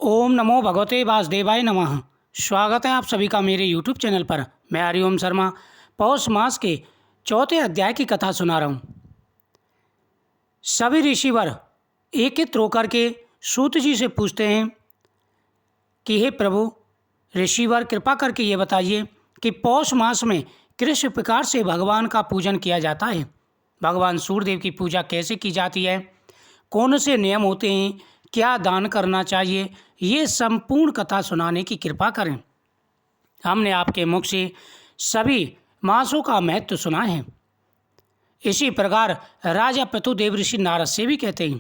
ओम नमो भगवते वासुदेवाय नमः। स्वागत है आप सभी का मेरे यूट्यूब चैनल पर। मैं हरिओम शर्मा पौष मास के चौथे अध्याय की कथा सुना रहा हूँ। सभी ऋषिवर एकत्रित होकर के सूत जी से पूछते हैं कि हे प्रभु, ऋषिवर कृपा करके ये बताइए कि पौष मास में किस प्रकार से भगवान का पूजन किया जाता है। भगवान सूर्यदेव की पूजा कैसे की जाती है, कौन से नियम होते हैं, क्या दान करना चाहिए, ये संपूर्ण कथा सुनाने की कृपा करें। हमने आपके मुख से सभी मासों का महत्व सुना है। इसी प्रकार राजा पृथु देवऋषि नारद से भी कहते हैं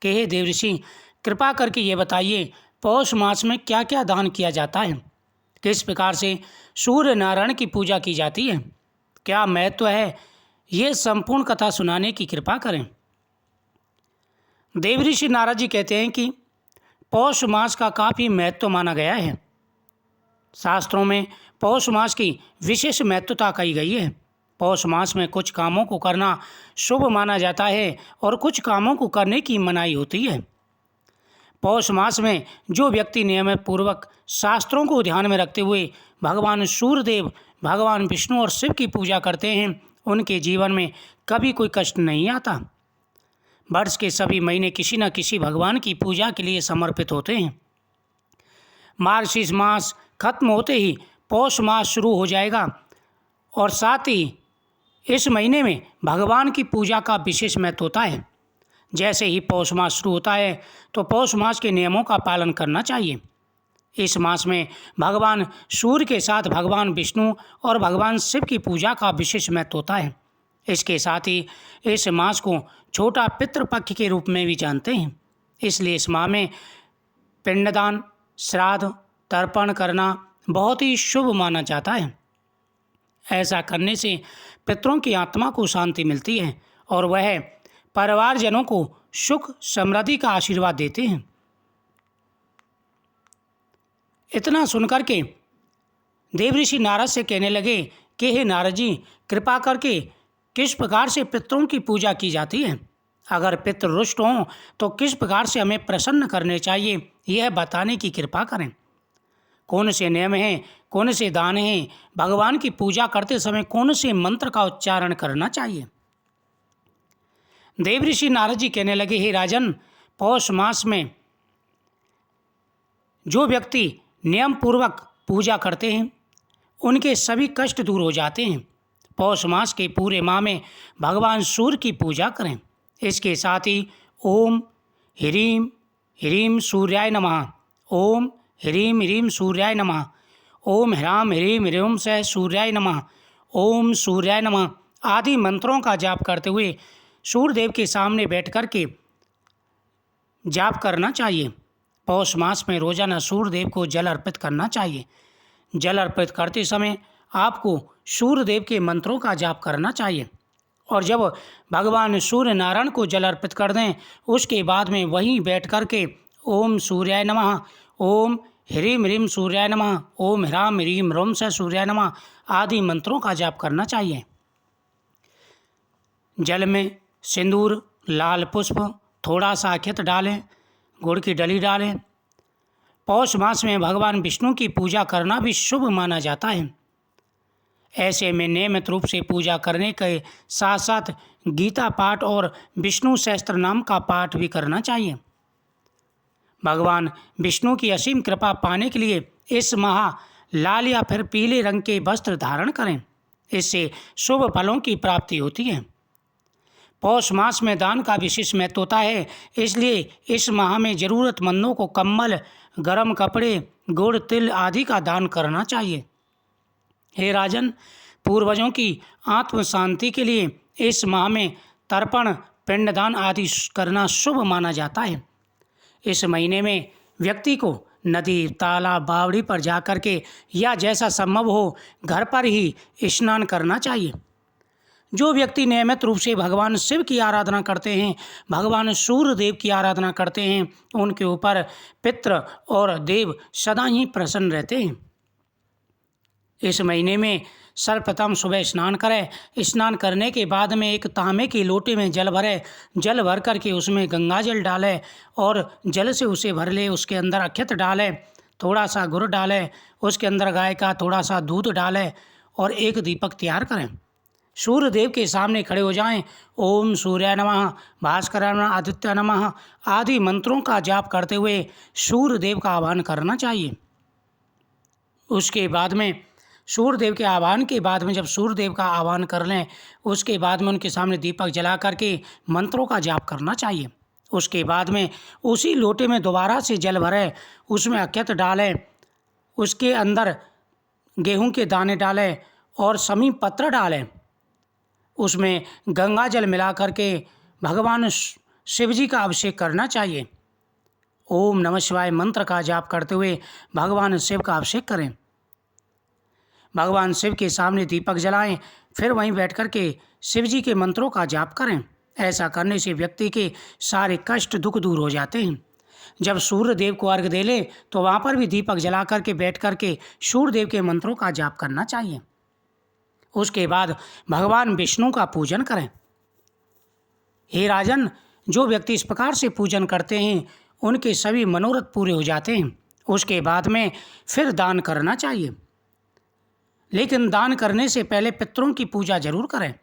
कि हे देवऋषि, कृपा करके ये बताइए पौष मास में क्या क्या दान किया जाता है, किस प्रकार से सूर्य नारायण की पूजा की जाती है, क्या महत्व है, ये संपूर्ण कथा सुनाने की कृपा करें। देवऋषि नारद जी कहते हैं कि पौष मास का काफ़ी महत्व माना गया है। शास्त्रों में पौष मास की विशेष महत्वता कही गई है। पौष मास में कुछ कामों को करना शुभ माना जाता है और कुछ कामों को करने की मनाही होती है। पौष मास में जो व्यक्ति नियमित पूर्वक शास्त्रों को ध्यान में रखते हुए भगवान सूर्यदेव, भगवान विष्णु और शिव की पूजा करते हैं, उनके जीवन में कभी कोई कष्ट नहीं आता। वर्ष के सभी महीने किसी न किसी भगवान की पूजा के लिए समर्पित होते हैं। मार्गशीर्ष मास खत्म होते ही पौष मास शुरू हो जाएगा और साथ ही इस महीने में भगवान की पूजा का विशेष महत्व होता है। जैसे ही पौष मास शुरू होता है तो पौष मास के नियमों का पालन करना चाहिए। इस मास में भगवान सूर्य के साथ भगवान विष्णु और भगवान शिव की पूजा का विशेष महत्व होता है। इसके साथ ही इस मास को छोटा पितृपक्ष के रूप में भी जानते हैं। इसलिए इस माह में पिंडदान, श्राद्ध, तर्पण करना बहुत ही शुभ माना जाता है। ऐसा करने से पितरों की आत्मा को शांति मिलती है और वह परिवारजनों को सुख समृद्धि का आशीर्वाद देते हैं। इतना सुनकर के देवऋषि नारद से कहने लगे कि हे नारद जी, कृपा करके किस प्रकार से पितरों की पूजा की जाती है, अगर पितृ रुष्ट हों तो किस प्रकार से हमें प्रसन्न करने चाहिए, यह बताने की कृपा करें। कौन से नियम हैं, कौन से दान हैं, भगवान की पूजा करते समय कौन से मंत्र का उच्चारण करना चाहिए। देवऋषि नारद जी कहने लगे, हे राजन, पौष मास में जो व्यक्ति नियम पूर्वक पूजा करते हैं उनके सभी कष्ट दूर हो जाते हैं। पौष मास के पूरे माह में भगवान सूर्य की पूजा करें। इसके साथ ही ओम ह्रीं ह्रीं सूर्याय नमः, ओम ह्रीं ह्रीं सूर्याय नमः, ओम ह्रां ह्रीं ह्रीं सह सूर्याय नमः, ओम सूर्याय नमः आदि मंत्रों का जाप करते हुए सूर्यदेव के सामने बैठ कर के जाप करना चाहिए। पौष मास में रोजाना सूर्यदेव को जल अर्पित करना चाहिए। जल अर्पित करते समय आपको सूर्यदेव के मंत्रों का जाप करना चाहिए और जब भगवान सूर्य नारायण को जल अर्पित कर दें उसके बाद में वहीं बैठ कर के ओम सूर्याय नमः, ओम ह्रीं ह्रीं सूर्याय नमः, ओम ह्रां ह्रीं ह्रीं से सूर्याय नमः आदि मंत्रों का जाप करना चाहिए। जल में सिंदूर, लाल पुष्प, थोड़ा सा अक्षत डालें, गुड़ की डली डालें। पौष मास में भगवान विष्णु की पूजा करना भी शुभ माना जाता है। ऐसे में नियमित रूप से पूजा करने के साथ साथ गीता पाठ और विष्णु सहस्त्र नाम का पाठ भी करना चाहिए। भगवान विष्णु की असीम कृपा पाने के लिए इस माह लाल या फिर पीले रंग के वस्त्र धारण करें, इससे शुभ फलों की प्राप्ति होती है। पौष मास में दान का विशेष महत्व होता है, इसलिए इस माह में ज़रूरतमंदों को कंबल, गर्म कपड़े, गुड़, तिल आदि का दान करना चाहिए। हे राजन, पूर्वजों की आत्म शांति के लिए इस माह में तर्पण, पिंडदान आदि करना शुभ माना जाता है। इस महीने में व्यक्ति को नदी, तालाब, बावड़ी पर जाकर के या जैसा संभव हो घर पर ही स्नान करना चाहिए। जो व्यक्ति नियमित रूप से भगवान शिव की आराधना करते हैं, भगवान सूर्यदेव की आराधना करते हैं, उनके ऊपर पितृ और देव सदा ही प्रसन्न रहते हैं। इस महीने में सर्वप्रथम सुबह स्नान करें। स्नान करने के बाद में एक तांबे के लोटे में जल भरें। जल भर करके उसमें गंगा जल डालें और जल से उसे भर ले। उसके अंदर अक्षत डालें, थोड़ा सा गुड़ डालें, उसके अंदर गाय का थोड़ा सा दूध डालें और एक दीपक तैयार करें। सूर्य देव के सामने खड़े हो जाएं। ओम सूर्याय नमः, भास्कराय नमः, आदित्य नमः आदि मंत्रों का जाप करते हुए सूर्य देव का आह्वान करना चाहिए। उसके बाद में सूर्य देव के आह्वान के बाद में जब सूर्य देव का आह्वान कर लें, उसके बाद में उनके सामने दीपक जला करके मंत्रों का जाप करना चाहिए। उसके बाद में उसी लोटे में दोबारा से जल भरें, उसमें अक्षत डालें, उसके अंदर गेहूं के दाने डालें और समी पत्र डालें। उसमें गंगा जल मिला करके भगवान शिव जी का अभिषेक करना चाहिए। ओम नमः शिवाय मंत्र का जाप करते हुए भगवान शिव का अभिषेक करें। भगवान शिव के सामने दीपक जलाएं, फिर वहीं बैठ कर के शिव जी के मंत्रों का जाप करें। ऐसा करने से व्यक्ति के सारे कष्ट दुख दूर हो जाते हैं। जब सूर्य देव को अर्घ दे ले तो वहाँ पर भी दीपक जला करके बैठ करके सूर्य देव के मंत्रों का जाप करना चाहिए। उसके बाद भगवान विष्णु का पूजन करें। हे राजन, जो व्यक्ति इस प्रकार से पूजन करते हैं उनके सभी मनोरथ पूरे हो जाते हैं। उसके बाद में फिर दान करना चाहिए, लेकिन दान करने से पहले पितरों की पूजा जरूर करें।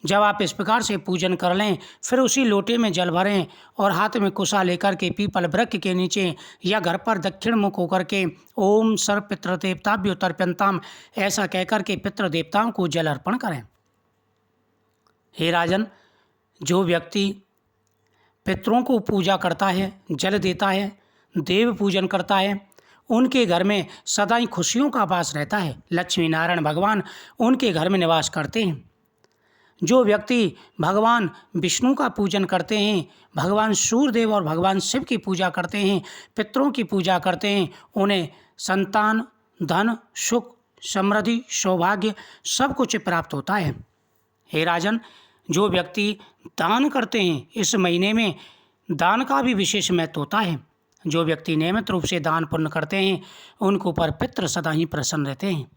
जब आप इस प्रकार से पूजन कर लें, फिर उसी लोटे में जल भरें और हाथ में कुशा लेकर के पीपल वृक्ष के नीचे या घर पर दक्षिण मुख होकर के ओम सर्व पितृ देवताभ्यो तर्पयन्ताम ऐसा कहकर के पितृ देवताओं को जल अर्पण करें। हे राजन, जो व्यक्ति पितरों को पूजा करता है, जल देता है, देव पूजन करता है, उनके घर में सदा ही खुशियों का वास रहता है। लक्ष्मी नारायण भगवान उनके घर में निवास करते हैं। जो व्यक्ति भगवान विष्णु का पूजन करते हैं, भगवान सूर्यदेव और भगवान शिव की पूजा करते हैं, पितरों की पूजा करते हैं, उन्हें संतान, धन, सुख, समृद्धि, सौभाग्य सब कुछ प्राप्त होता है। हे राजन, जो व्यक्ति दान करते हैं, इस महीने में दान का भी विशेष महत्व होता है। जो व्यक्ति नियमित रूप से दान पुण्य करते हैं उनके ऊपर पितृ सदा ही प्रसन्न रहते हैं।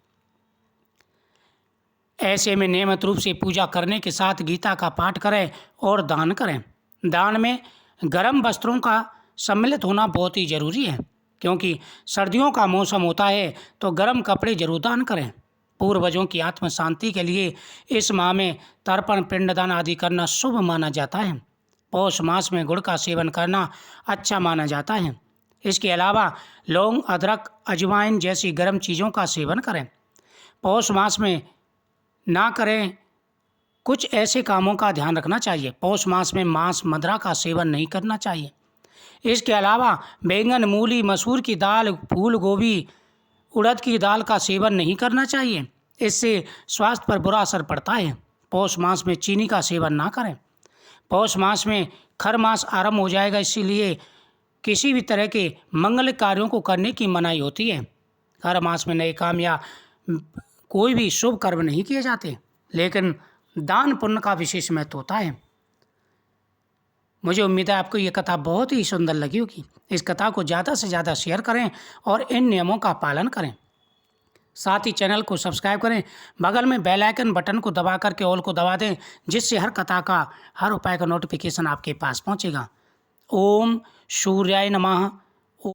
ऐसे में नियमित रूप से पूजा करने के साथ गीता का पाठ करें और दान करें। दान में गर्म वस्त्रों का सम्मिलित होना बहुत ही जरूरी है, क्योंकि सर्दियों का मौसम होता है तो गर्म कपड़े जरूर दान करें। पूर्वजों की आत्म शांति के लिए इस माह में तर्पण, पिंडदान आदि करना शुभ माना जाता है। पौष मास में गुड़ का सेवन करना अच्छा माना जाता है। इसके अलावा लौंग, अदरक, अजवाइन जैसी गर्म चीज़ों का सेवन करें। पौष मास में ना करें कुछ ऐसे कामों का ध्यान रखना चाहिए। पौष मास में मांस, मदिरा का सेवन नहीं करना चाहिए। इसके अलावा बैंगन, मूली, मसूर की दाल, फूल गोभी, उड़द की दाल का सेवन नहीं करना चाहिए। इससे स्वास्थ्य पर बुरा असर पड़ता है। पौष मास में चीनी का सेवन ना करें। पौष मास में खर मास आरंभ हो जाएगा, इसीलिए किसी भी तरह के मंगल कार्यों को करने की मनाही होती है। खर मास में नए काम या कोई भी शुभ कर्म नहीं किए जाते, लेकिन दान पुण्य का विशेष महत्व होता है। मुझे उम्मीद है आपको ये कथा बहुत ही सुंदर लगी होगी। इस कथा को ज़्यादा से ज़्यादा शेयर करें और इन नियमों का पालन करें। साथ ही चैनल को सब्सक्राइब करें, बगल में बेल आइकन बटन को दबा करके ऑल को दबा दें, जिससे हर कथा का, हर उपाय का नोटिफिकेशन आपके पास पहुंचेगा। ओम सूर्याय नमः।